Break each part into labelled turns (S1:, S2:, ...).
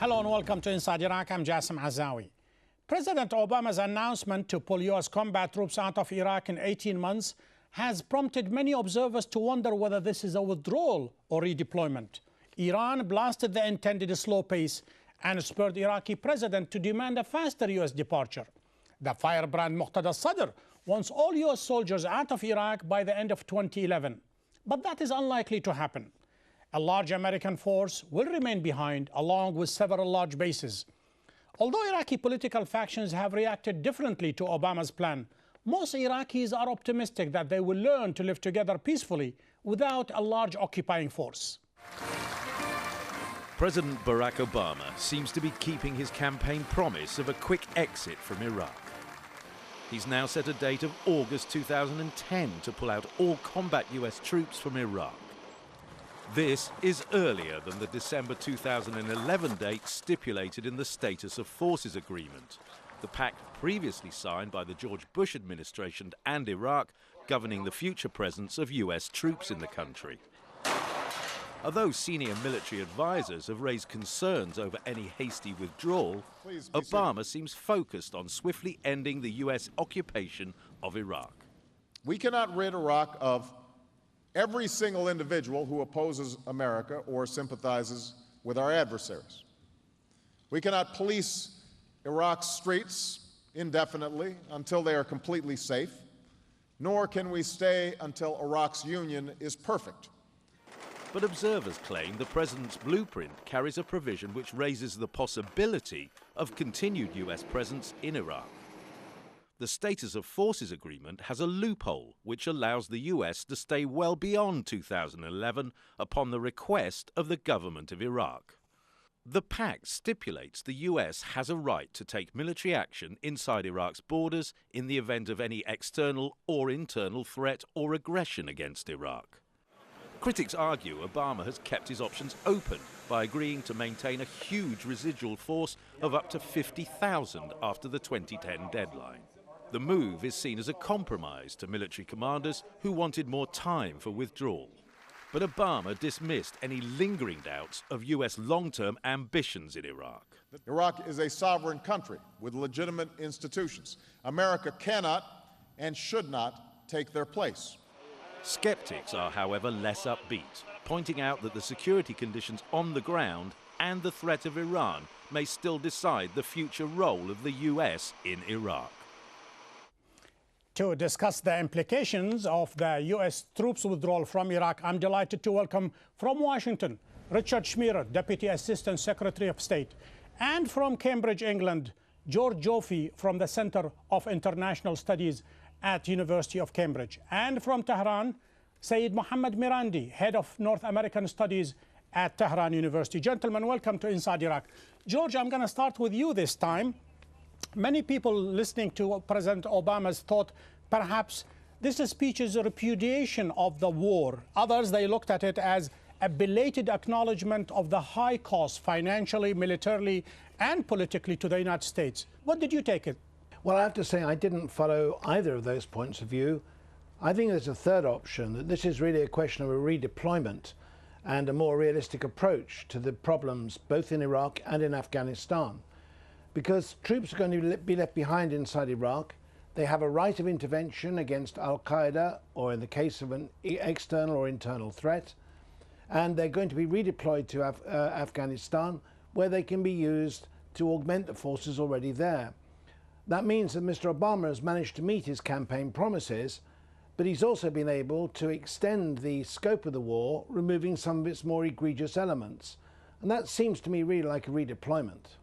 S1: Hello and welcome to Inside Iraq. I'm Jassim Azawi. President Obama's announcement to pull U.S. combat troops out of Iraq in 18 months has prompted many observers to wonder whether this is a withdrawal or redeployment. Iran blasted the intended slow pace and spurred Iraqi president to demand a faster U.S. departure. The firebrand al-Sadr wants all U.S. soldiers out of Iraq by the end of 2011. But that is unlikely to happen. A large American force will remain behind, along with several large bases. Although Iraqi political factions have reacted differently to Obama's plan, most Iraqis are optimistic that they will learn to live together peacefully without a large occupying force.
S2: President Barack Obama seems to be keeping his campaign promise of a quick exit from Iraq. He's now set a date of August 2010 to pull out all combat US troops from Iraq. This is earlier than the December 2011 date stipulated in the Status of Forces Agreement, the pact previously signed by the George Bush administration and Iraq governing the future presence of US troops in the country. Although senior military advisors have raised concerns over any hasty withdrawal, Obama seems focused on swiftly ending the US occupation of Iraq.
S3: We cannot rid Iraq of every single individual who opposes America or sympathizes with our adversaries. We cannot police Iraq's streets indefinitely until they are completely safe, nor can we stay until Iraq's union is perfect.
S2: But observers claim the president's blueprint carries a provision which raises the possibility of continued US presence in Iraq. The Status of Forces Agreement has a loophole which allows the US to stay well beyond 2011 upon the request of the government of Iraq. The pact stipulates the US has a right to take military action inside Iraq's borders in the event of any external or internal threat or aggression against Iraq. Critics argue Obama has kept his options open by agreeing to maintain a huge residual force of up to 50,000 after the 2010 deadline. The move is seen as a compromise to military commanders who wanted more time for withdrawal. But Obama dismissed any lingering doubts of US long-term ambitions in Iraq.
S3: Iraq is a sovereign country with legitimate institutions. America cannot and should not take their place.
S2: Skeptics are, however, less upbeat, pointing out that the security conditions on the ground and the threat of Iran may still decide the future role of the US in Iraq.
S1: To discuss the implications of the U.S. troops withdrawal from Iraq, I'm delighted to welcome from Washington, Richard Schmierer, Deputy Assistant Secretary of State, and from Cambridge, England, George Joffe from the Center of International Studies at University of Cambridge, and from Tehran, Sayyid Mohammad Mirandi, Head of North American Studies at Tehran University. Gentlemen, welcome to Inside Iraq. George, I'm going to start with you this time. Many people listening to President Obama's thought perhaps this speech is a repudiation of the war. Others, they looked at it as a belated acknowledgement of the high cost financially, militarily, and politically to the United States. What did you take it?
S4: Well, I have to say I didn't follow either of those points of view. I think there's a third option, that this is really a question of a redeployment and a more realistic approach to the problems both in Iraq and in Afghanistan. Because troops are going to be left behind inside Iraq. They have a right of intervention against al-Qaeda, or in the case of an external or internal threat. And they're going to be redeployed to Afghanistan, where they can be used to augment the forces already there. That means that Mr. Obama has managed to meet his campaign promises, but he's also been able to extend the scope of the war, removing some of its more egregious elements. And that seems to me really like a redeployment.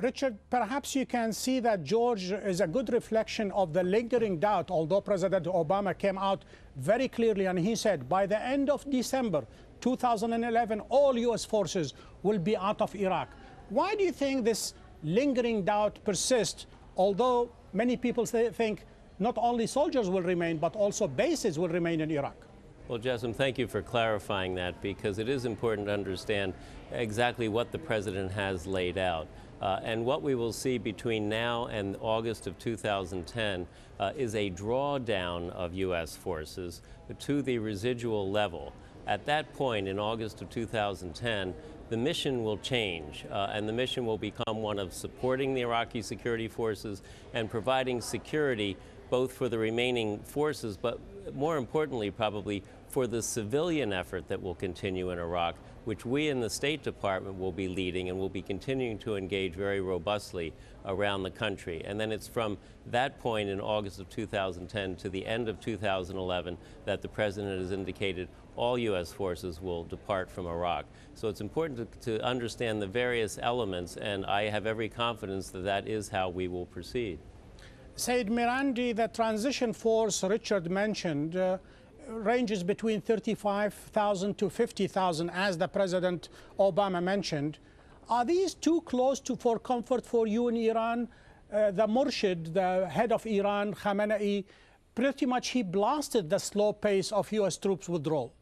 S1: Richard, perhaps you can see that George is a good reflection of the lingering doubt, although President Obama came out very clearly and he said by the end of December 2011, all U.S. forces will be out of Iraq. Why do you think this lingering doubt persists, although many people think not only soldiers will remain, but also bases will remain in Iraq?
S5: Well, Jassim, thank you for clarifying that, because it is important to understand exactly what the president has laid out. And what we will see between now and August of 2010 is a drawdown of U.S. forces to the residual level At that point, in August of 2010, the mission will change, and the mission will become one of supporting the Iraqi security forces and providing security both for the remaining forces, but more importantly, probably for the civilian effort that will continue in Iraq, which we in the State Department will be leading and will be continuing to engage very robustly around the country. And then it's from that point in August of 2010 to the end of 2011 that the President has indicated all U.S. forces will depart from Iraq. So it's important to understand the various elements, and I have every confidence that that is how we will proceed.
S1: Said Mirandi, the transition force Richard mentioned ranges between 35,000 to 50,000, as the President Obama mentioned. Are these too close for comfort for you in Iran? The Murshid, the head of Iran, Khamenei, pretty much he blasted the slow pace of U.S. troops withdrawal.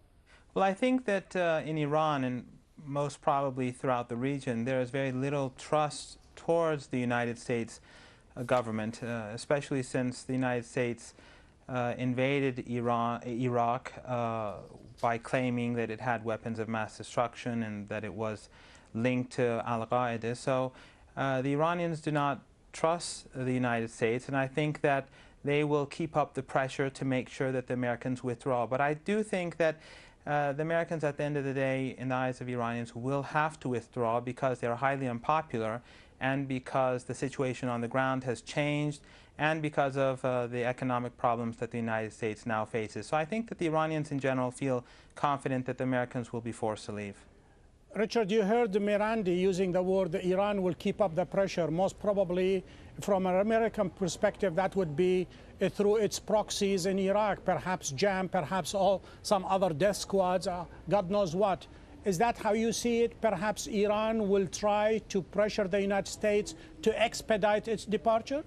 S6: Well, I think that in Iran, and most probably throughout the region, there is very little trust towards the United States government, especially since the United States invaded Iraq by claiming that it had weapons of mass destruction and that it was linked to al-Qaeda. So the Iranians do not trust the United States, and I think that they will keep up the pressure to make sure that the Americans withdraw. But I do think that the Americans, at the end of the day, in the eyes of Iranians, will have to withdraw because they're highly unpopular and because the situation on the ground has changed and because of the economic problems that the United States now faces. So I think that the Iranians in general feel confident that the Americans will be forced to leave.
S1: Richard, you heard Mirandi using the word Iran will keep up the pressure. Most probably, from an American perspective, that would be through its proxies in Iraq, perhaps JAM, perhaps some other death squads, God knows what. Is that how you see it? Perhaps Iran will try to pressure the United States to expedite its departure?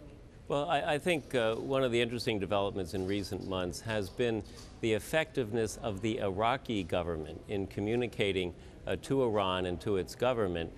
S5: Well, I think one of the interesting developments in recent months has been the effectiveness of the Iraqi government in communicating to Iran and to its government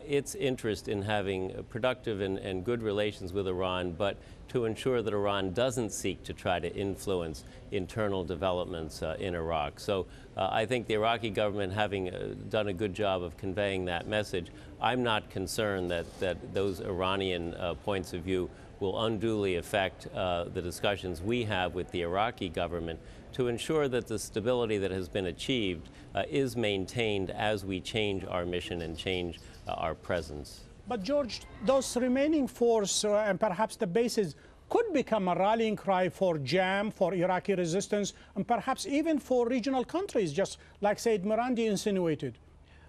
S5: its interest in having productive and good relations with Iran, but to ensure that Iran doesn't seek to try to influence internal developments in Iraq. So I think the Iraqi government, having done a good job of conveying that message, I'm not concerned that those Iranian points of view will unduly affect the discussions we have with the Iraqi government to ensure that the stability that has been achieved is maintained as we change our mission and change our presence.
S1: But George, those remaining force and perhaps the bases could become a rallying cry for JAM, for Iraqi resistance, and perhaps even for regional countries, just like Said Mirandi insinuated.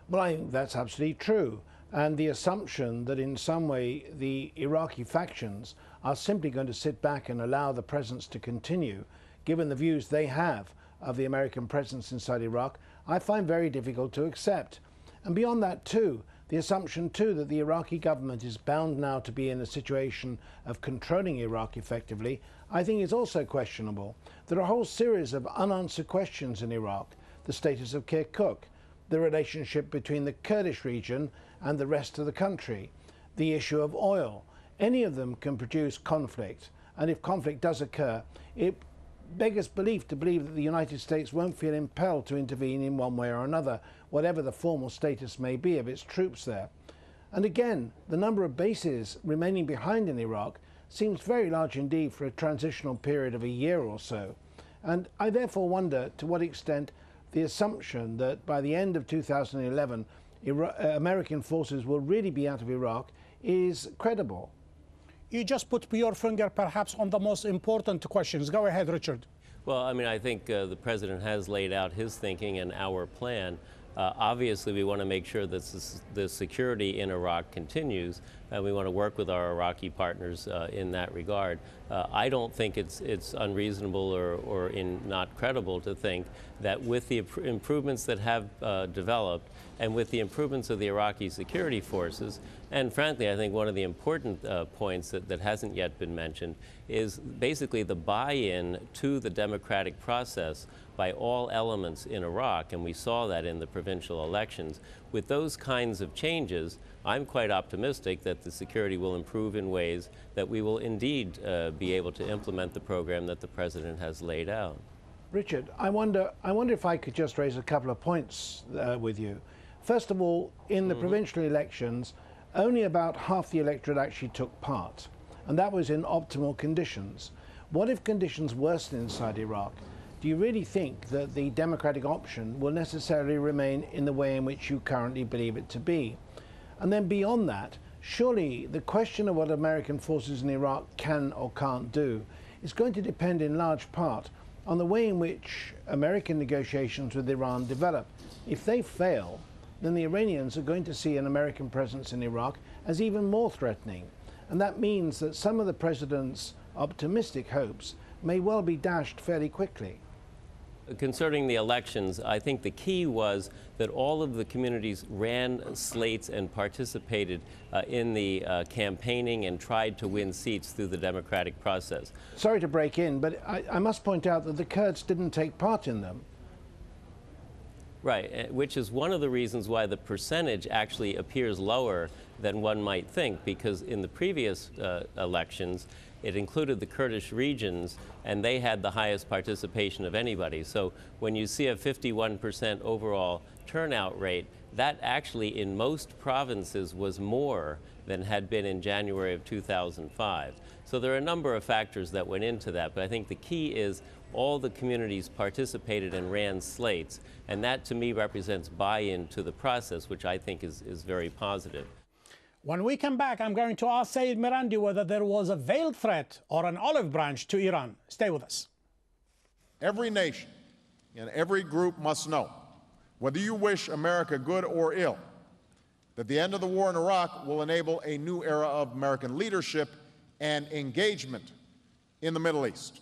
S4: Well, I think that's absolutely true. And the assumption that in some way the Iraqi factions are simply going to sit back and allow the presence to continue, given the views they have of the American presence inside Iraq, I find very difficult to accept. And beyond that too, the assumption too that the Iraqi government is bound now to be in a situation of controlling Iraq effectively, I think is also questionable. There are a whole series of unanswered questions in Iraq: the status of Kirkuk, the relationship between the Kurdish region and the rest of the country, the issue of oil. Any of them can produce conflict, and if conflict does occur, it beggars belief to believe that the United States won't feel impelled to intervene in one way or another, whatever the formal status may be of its troops there. And again, the number of bases remaining behind in Iraq seems very large indeed for a transitional period of a year or so. And I therefore wonder to what extent the assumption that by the end of 2011 American forces will really be out of Iraq is credible.
S1: You just put your finger perhaps on the most important questions. Go ahead, Richard.
S5: Well, I mean, I think the President has laid out his thinking and our plan. Obviously, we want to make sure that the security in Iraq continues, and we want to work with our Iraqi partners in that regard. I don't think it's unreasonable or not credible to think that with the improvements that have developed and with the improvements of the Iraqi security forces, and frankly, I think one of the important points that hasn't yet been mentioned is basically the buy-in to the democratic process by all elements in Iraq, and we saw that in the provincial elections. With those kinds of changes, I'm quite optimistic that the security will improve in ways that we will indeed be able to implement the program that the President has laid out.
S4: Richard, I wonder if I could just raise a couple of points with you. First of all, in the provincial elections, only about half the electorate actually took part, and that was in optimal conditions. What if conditions worsen inside Iraq? Do you really think that the democratic option will necessarily remain in the way in which you currently believe it to be? And then beyond that, surely the question of what American forces in Iraq can or can't do is going to depend in large part on the way in which American negotiations with Iran develop. If they fail, then the Iranians are going to see an American presence in Iraq as even more threatening. And that means that some of the president's optimistic hopes may well be dashed fairly quickly.
S5: Concerning the elections, I think the key was that all of the communities ran slates and participated in the campaigning and tried to win seats through the democratic process.
S4: Sorry to break in, but I must point out that the Kurds didn't take part in them.
S5: Right, which is one of the reasons why the percentage actually appears lower than one might think, because in the previous elections, it included the Kurdish regions, and they had the highest participation of anybody. So when you see a 51% overall turnout rate, that actually in most provinces was more than had been in January of 2005. So there are a number of factors that went into that, but I think the key is all the communities participated and ran slates, and that to me represents buy-in to the process, which I think is very positive.
S1: When we come back, I'm going to ask Saeed Mirandi whether there was a veiled threat or an olive branch to Iran. Stay with us.
S3: Every nation and every group must know, whether you wish America good or ill, that the end of the war in Iraq will enable a new era of American leadership and engagement in the Middle East.